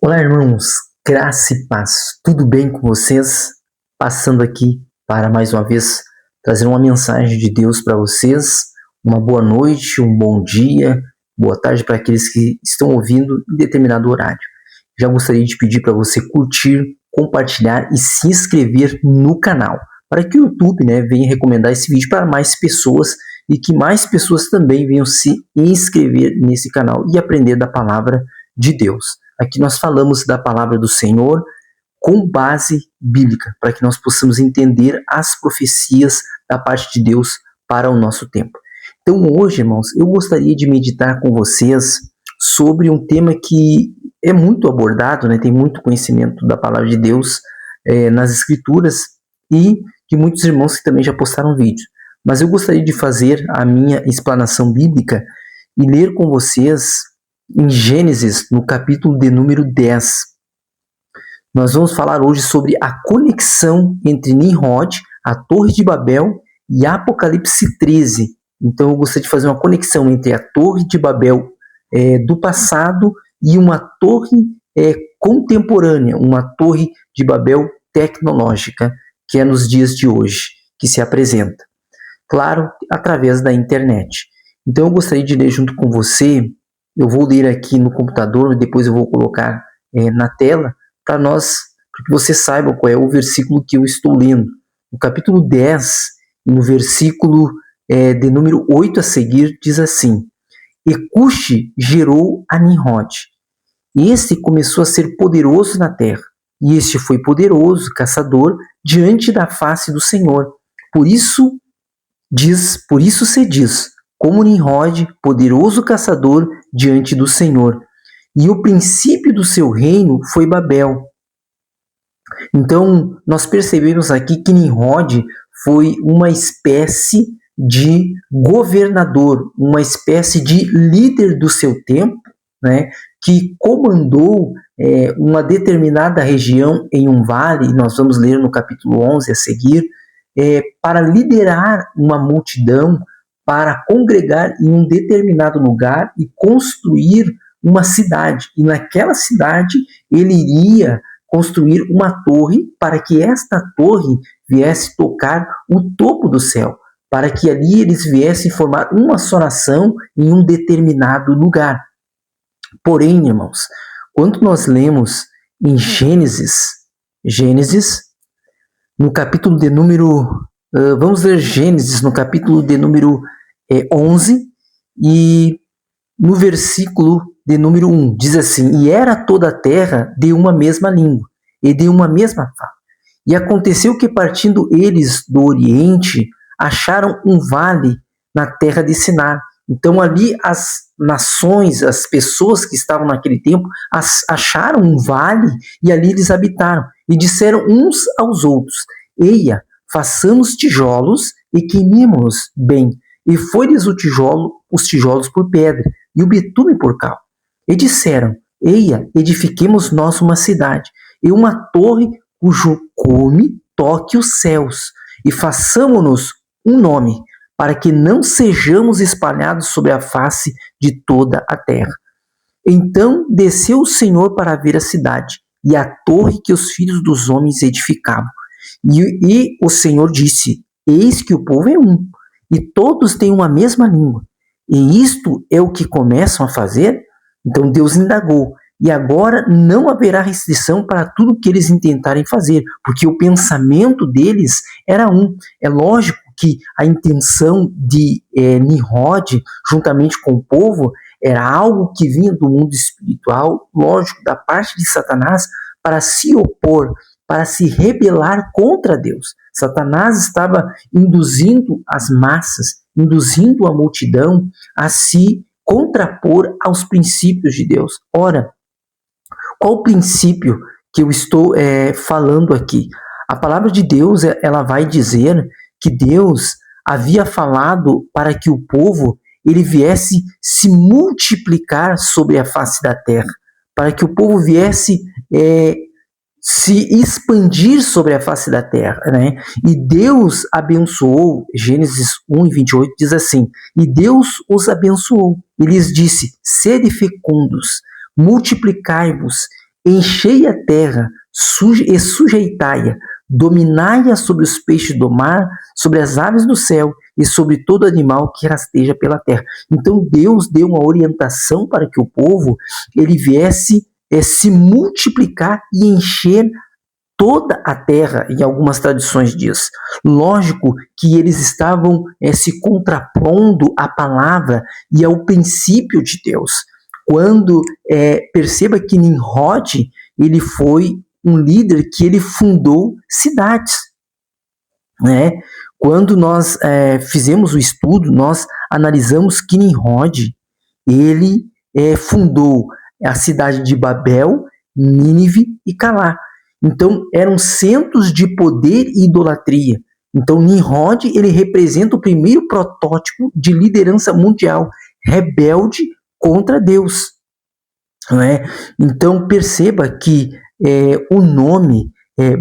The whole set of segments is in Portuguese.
Olá, irmãos, graça e paz, tudo bem com vocês? Passando aqui para mais uma vez trazer uma mensagem de Deus para vocês. Uma boa noite, um bom dia, boa tarde para aqueles que estão ouvindo em determinado horário. Já gostaria de pedir para você curtir, compartilhar e se inscrever no canal, para que o YouTube venha recomendar esse vídeo para mais pessoas e que mais pessoas também venham se inscrever nesse canal e aprender da palavra de Deus. Aqui nós falamos da palavra do Senhor com base bíblica, para que nós possamos entender as profecias da parte de Deus para o nosso tempo. Então hoje, irmãos, eu gostaria de meditar com vocês sobre um tema que é muito abordado, tem muito conhecimento da palavra de Deus nas Escrituras e de muitos irmãos que também já postaram vídeo. Mas eu gostaria de fazer a minha explanação bíblica e ler com vocês em Gênesis, no capítulo de número 10. Nós vamos falar hoje sobre a conexão entre Nimrod, a Torre de Babel e Apocalipse 13. Então eu gostaria de fazer uma conexão entre a Torre de Babel do passado e uma torre contemporânea, uma Torre de Babel tecnológica, que é nos dias de hoje, que se apresenta. Claro, através da internet. Então eu gostaria de ler junto com você. Eu vou ler aqui no computador, depois eu vou colocar na tela, para que você saiba qual é o versículo que eu estou lendo. No capítulo 10, no versículo de número 8 a seguir, diz assim: E Cuxi gerou a Nimrod. Este começou a ser poderoso na terra, e este foi poderoso, caçador, diante da face do Senhor. Por isso se diz, como Nimrod, poderoso caçador diante do Senhor. E o princípio do seu reino foi Babel. Então, nós percebemos aqui que Nimrod foi uma espécie de governador, uma espécie de líder do seu tempo, que comandou uma determinada região em um vale, nós vamos ler no capítulo 11 a seguir, para liderar uma multidão, para congregar em um determinado lugar e construir uma cidade. E naquela cidade ele iria construir uma torre para que esta torre viesse tocar o topo do céu, para que ali eles viessem formar uma só nação em um determinado lugar. Porém, irmãos, quando nós lemos em Gênesis, no capítulo de número... vamos ler Gênesis no capítulo de número 11 e no versículo de número 1, diz assim: E era toda a terra de uma mesma língua e de uma mesma fala. E aconteceu que, partindo eles do Oriente, acharam um vale na terra de Sinar. Então ali as nações, as pessoas que estavam naquele tempo, acharam um vale e ali eles habitaram. E disseram uns aos outros: Eia, façamos tijolos e queimemo-los bem. E foi-lhes os tijolos por pedra, e o betume por cal. E disseram: Eia, edifiquemos nós uma cidade, e uma torre cujo cume toque os céus, e façamo-nos um nome, para que não sejamos espalhados sobre a face de toda a terra. Então desceu o Senhor para ver a cidade, e a torre que os filhos dos homens edificavam. E o Senhor disse: Eis que o povo é um, e todos têm uma mesma língua. E isto é o que começam a fazer? Então Deus indagou: E agora não haverá restrição para tudo que eles intentarem fazer, porque o pensamento deles era um. É lógico que a intenção de Nimrod, juntamente com o povo, era algo que vinha do mundo espiritual, lógico, da parte de Satanás, para se opor, para se rebelar contra Deus. Satanás estava induzindo as massas, induzindo a multidão a se contrapor aos princípios de Deus. Ora, qual o princípio que eu estou falando aqui? A palavra de Deus, ela vai dizer que Deus havia falado para que o povo ele viesse se multiplicar sobre a face da terra, para que o povo viesse se expandir sobre a face da terra, E Deus abençoou, Gênesis 1:28 diz assim: E Deus os abençoou, e lhes disse: Sede fecundos, multiplicai-vos, enchei a terra e sujeitai-a, dominai-a sobre os peixes do mar, sobre as aves do céu e sobre todo animal que rasteja pela terra. Então Deus deu uma orientação para que o povo ele viesse se multiplicar e encher toda a terra, em algumas tradições diz. Lógico que eles estavam se contrapondo à palavra e ao princípio de Deus. Quando perceba que Nimrod, ele foi um líder que ele fundou cidades, né? Quando nós fizemos o estudo, nós analisamos que Nimrod, ele fundou a cidade de Babel, Nínive e Calá. Então, eram centros de poder e idolatria. Então, Nimrod, ele representa o primeiro protótipo de liderança mundial, rebelde contra Deus. Não é? Então, perceba que o nome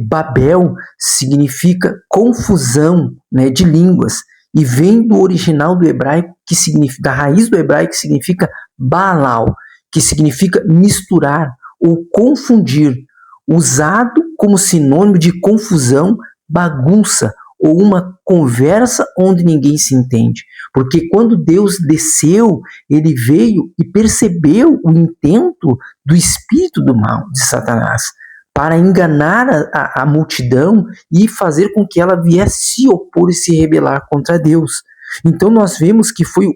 Babel significa confusão, né, de línguas, e vem do original do hebraico, que significa, da raiz do hebraico, que significa Baalal, que significa misturar ou confundir, usado como sinônimo de confusão, bagunça ou uma conversa onde ninguém se entende. Porque quando Deus desceu, ele veio e percebeu o intento do espírito do mal, de Satanás, para enganar a multidão e fazer com que ela viesse se opor e se rebelar contra Deus. Então nós vemos que foi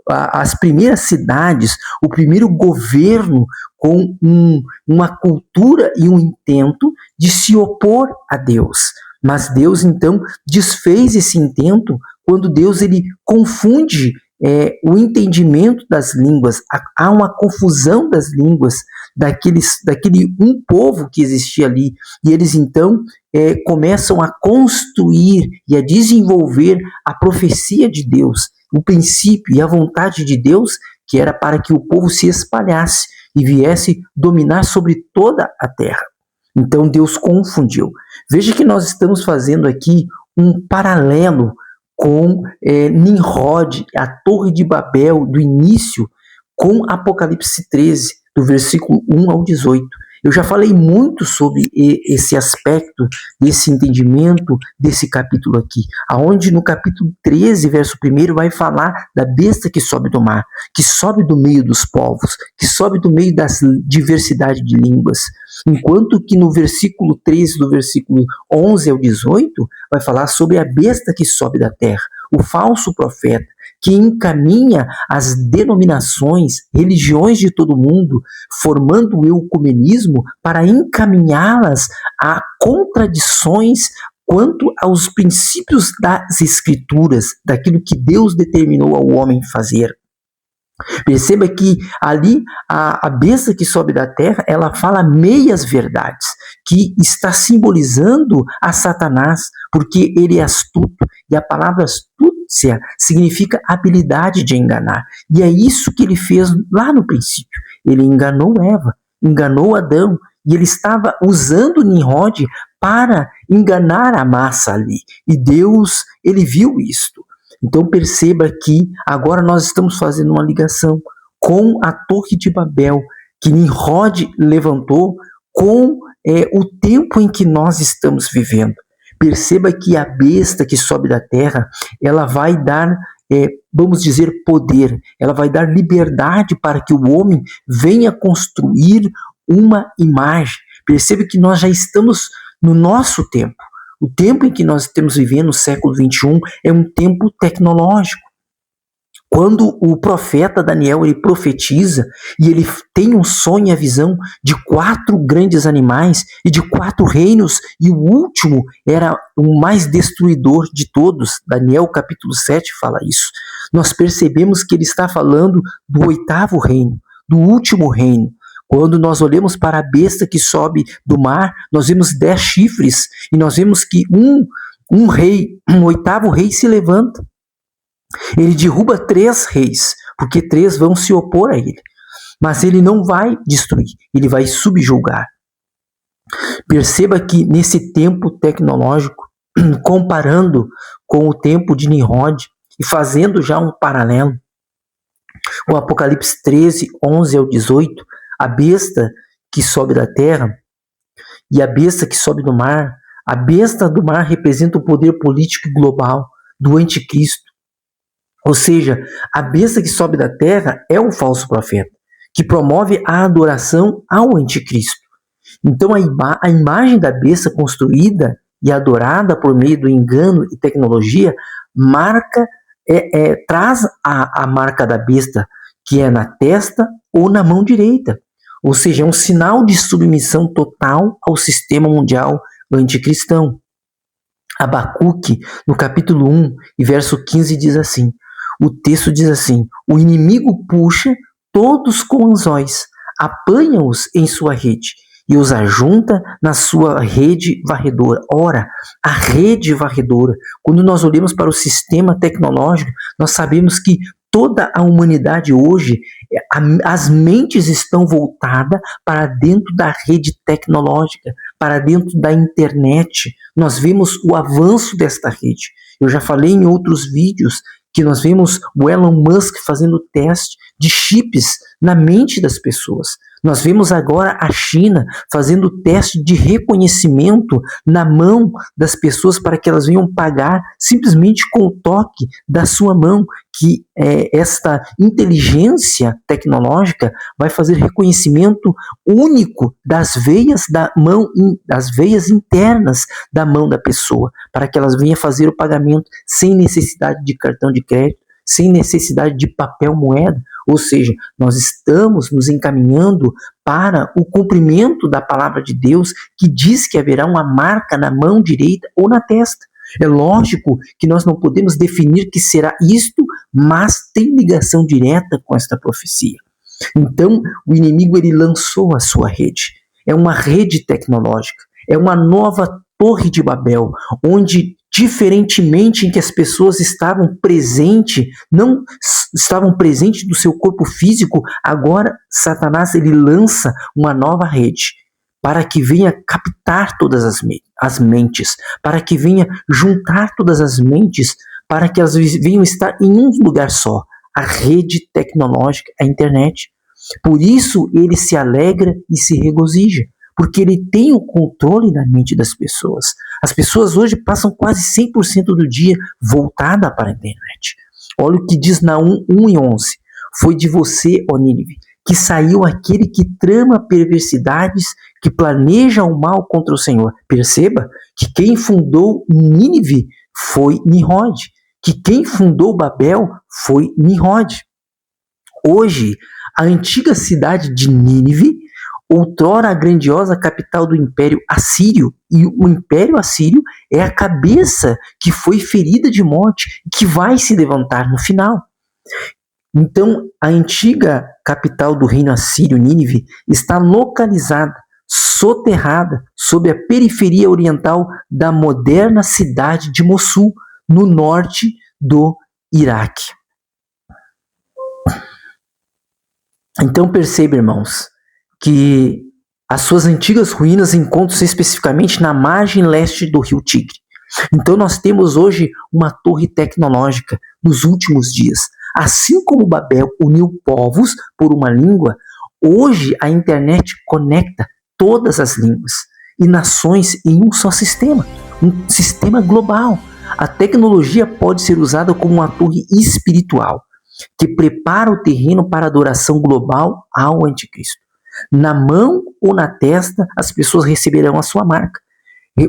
as primeiras cidades, o primeiro governo com uma cultura e um intento de se opor a Deus. Mas Deus então desfez esse intento quando Deus ele confunde o entendimento das línguas. Há uma confusão das línguas daquele um povo que existia ali. E eles então começam a construir e a desenvolver a profecia de Deus, o princípio e a vontade de Deus, que era para que o povo se espalhasse e viesse dominar sobre toda a terra. Então Deus confundiu. Veja que nós estamos fazendo aqui um paralelo com Nimrod, a Torre de Babel do início, com Apocalipse 13, do versículo 1 ao 18. Eu já falei muito sobre esse aspecto, desse entendimento, desse capítulo aqui, aonde no capítulo 13, verso 1, vai falar da besta que sobe do mar, que sobe do meio dos povos, que sobe do meio da diversidade de línguas. Enquanto que no versículo 13, do versículo 11 ao 18, vai falar sobre a besta que sobe da terra, o falso profeta, que encaminha as denominações, religiões de todo mundo, formando o ecumenismo para encaminhá-las a contradições quanto aos princípios das Escrituras, daquilo que Deus determinou ao homem fazer. Perceba que ali a besta que sobe da terra, ela fala meias verdades, que está simbolizando a Satanás, porque ele é astuto, e a palavra astúcia significa habilidade de enganar. E é isso que ele fez lá no princípio. Ele enganou Eva, enganou Adão, e ele estava usando Nimrod para enganar a massa ali. E Deus, ele viu isto. Então perceba que agora nós estamos fazendo uma ligação com a Torre de Babel, que Nimrod levantou, com o tempo em que nós estamos vivendo. Perceba que a besta que sobe da terra, ela vai dar, vamos dizer, poder, ela vai dar liberdade para que o homem venha construir uma imagem. Perceba que nós já estamos no nosso tempo. O tempo em que nós estamos vivendo, no século XXI, é um tempo tecnológico. Quando o profeta Daniel ele profetiza e ele tem um sonho e a visão de 4 grandes animais e de 4 reinos, e o último era o mais destruidor de todos, Daniel capítulo 7 fala isso. Nós percebemos que ele está falando do 8º reino, do último reino. Quando nós olhamos para a besta que sobe do mar, nós vemos 10 chifres e nós vemos que um rei, um 8º rei se levanta. Ele derruba 3 reis, porque 3 vão se opor a ele. Mas ele não vai destruir, ele vai subjugar. Perceba que nesse tempo tecnológico, comparando com o tempo de Nimrod e fazendo já um paralelo, o Apocalipse 13, 11 ao 18, a besta que sobe da terra e a besta que sobe do mar, a besta do mar representa o poder político global do anticristo. Ou seja, a besta que sobe da terra é o falso profeta, que promove a adoração ao anticristo. Então a imagem da besta construída e adorada por meio do engano e tecnologia traz a marca da besta, que é na testa ou na mão direita. Ou seja, é um sinal de submissão total ao sistema mundial anticristão. Abacuque, no capítulo 1 e verso 15, diz assim, o texto diz assim, o inimigo puxa todos com anzóis, apanha-os em sua rede e os ajunta na sua rede varredora. Ora, a rede varredora, quando nós olhamos para o sistema tecnológico, nós sabemos que toda a humanidade hoje, as mentes estão voltadas para dentro da rede tecnológica, para dentro da internet. Nós vemos o avanço desta rede. Eu já falei em outros vídeos que nós vemos o Elon Musk fazendo teste de chips na mente das pessoas. Nós vemos agora a China fazendo teste de reconhecimento na mão das pessoas para que elas venham pagar simplesmente com o toque da sua mão, que esta inteligência tecnológica vai fazer reconhecimento único das veias da mão, das veias internas da mão da pessoa, para que elas venham fazer o pagamento sem necessidade de cartão de crédito, sem necessidade de papel moeda. Ou seja, nós estamos nos encaminhando para o cumprimento da palavra de Deus, que diz que haverá uma marca na mão direita ou na testa. É lógico que nós não podemos definir que será isto, mas tem ligação direta com esta profecia. Então, o inimigo ele lançou a sua rede. É uma rede tecnológica, é uma nova Torre de Babel, onde, diferentemente em que as pessoas estavam presentes, não estavam presentes do seu corpo físico, agora Satanás ele lança uma nova rede para que venha captar todas as mentes, para que venha juntar todas as mentes, para que elas venham estar em um lugar só, a rede tecnológica, a internet. Por isso ele se alegra e se regozija, porque ele tem o controle da mente das pessoas. As pessoas hoje passam quase 100% do dia voltada para a internet. Olha o que diz Naum 1:11. Foi de você, ó Nínive, que saiu aquele que trama perversidades, que planeja o mal contra o Senhor. Perceba que quem fundou Nínive foi Nimrod, que quem fundou Babel foi Nimrod. Hoje, a antiga cidade de Nínive, outrora a grandiosa capital do Império Assírio, e o Império Assírio é a cabeça que foi ferida de morte, que vai se levantar no final. Então, a antiga capital do reino assírio, Nínive, está localizada, soterrada, sob a periferia oriental da moderna cidade de Mossul, no norte do Iraque. Então, perceba, irmãos, que as suas antigas ruínas encontram-se especificamente na margem leste do rio Tigre. Então nós temos hoje uma torre tecnológica nos últimos dias. Assim como Babel uniu povos por uma língua, hoje a internet conecta todas as línguas e nações em um só sistema, um sistema global. A tecnologia pode ser usada como uma torre espiritual que prepara o terreno para a adoração global ao anticristo. Na mão ou na testa, as pessoas receberão a sua marca,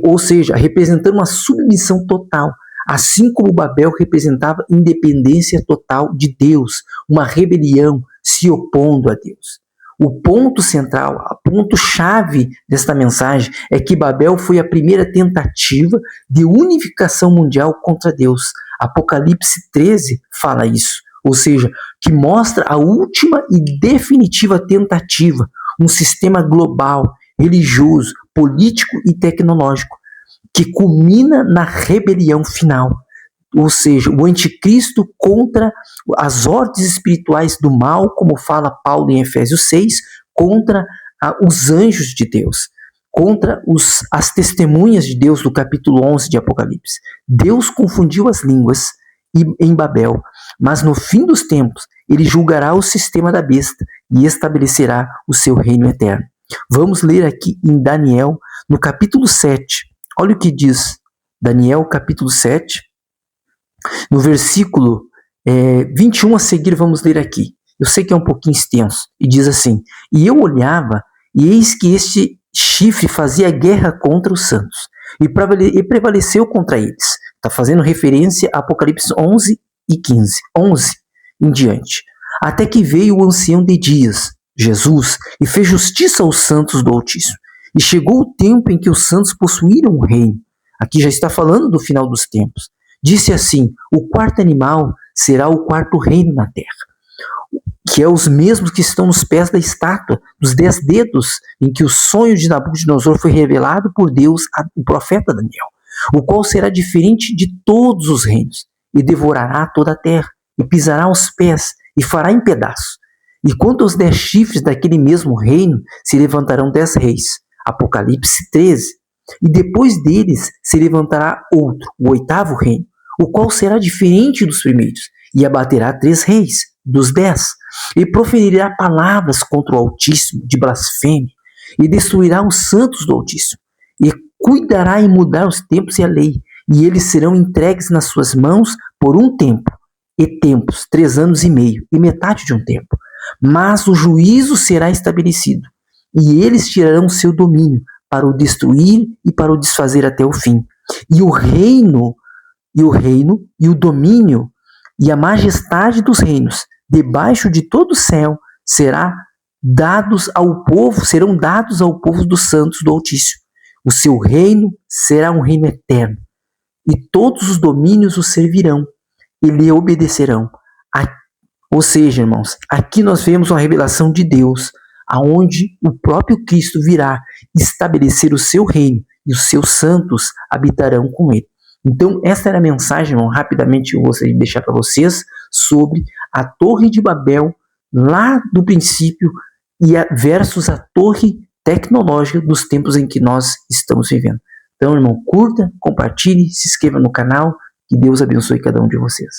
ou seja, representando uma submissão total, assim como Babel representava independência total de Deus, uma rebelião se opondo a Deus. O ponto central, o ponto-chave desta mensagem é que Babel foi a primeira tentativa de unificação mundial contra Deus. Apocalipse 13 fala isso. Ou seja, que mostra a última e definitiva tentativa, um sistema global, religioso, político e tecnológico, que culmina na rebelião final. Ou seja, o anticristo contra as ordens espirituais do mal, como fala Paulo em Efésios 6, contra os anjos de Deus, contra as testemunhas de Deus do capítulo 11 de Apocalipse. Deus confundiu as línguas em Babel, mas no fim dos tempos ele julgará o sistema da besta e estabelecerá o seu reino eterno. Vamos ler aqui em Daniel, no capítulo 7. Olha o que diz Daniel, capítulo 7, no versículo 21 a seguir, vamos ler aqui. Eu sei que é um pouquinho extenso. E diz assim: E eu olhava, e eis que este chifre fazia guerra contra os santos, e prevaleceu contra eles. Está fazendo referência a Apocalipse 11 e 15. 11 em diante. Até que veio o ancião de dias, Jesus, e fez justiça aos santos do Altíssimo. E chegou o tempo em que os santos possuíram o reino. Aqui já está falando do final dos tempos. Disse assim: o quarto animal será o quarto reino na terra, que é os mesmos que estão nos pés da estátua, dos 10 dedos, em que o sonho de Nabucodonosor foi revelado por Deus ao profeta Daniel, o qual será diferente de todos os reinos, e devorará toda a terra, e pisará os pés, e fará em pedaços. E quanto aos 10 chifres daquele mesmo reino, se levantarão 10 reis. Apocalipse 13. E depois deles se levantará outro, o 8º reino, o qual será diferente dos primeiros, e abaterá 3 reis, dos 10, e proferirá palavras contra o Altíssimo, de blasfêmia, e destruirá os santos do Altíssimo, e cuidará em mudar os tempos e a lei, e eles serão entregues nas suas mãos por um tempo, e tempos, 3 anos e meio, e metade de um tempo. Mas o juízo será estabelecido, e eles tirarão seu domínio, para o destruir e para o desfazer até o fim. E o reino, e o domínio, e a majestade dos reinos, debaixo de todo o céu, serão dados ao povo dos santos do Altíssimo. O seu reino será um reino eterno, e todos os domínios o servirão, e lhe obedecerão. Ou seja, irmãos, aqui nós vemos uma revelação de Deus, aonde o próprio Cristo virá estabelecer o seu reino, e os seus santos habitarão com ele. Então, essa era a mensagem, irmão, rapidamente eu gostaria de deixar para vocês, sobre a Torre de Babel, lá do princípio, versus a torre tecnológica dos tempos em que nós estamos vivendo. Então, irmão, curta, compartilhe, se inscreva no canal, que Deus abençoe cada um de vocês.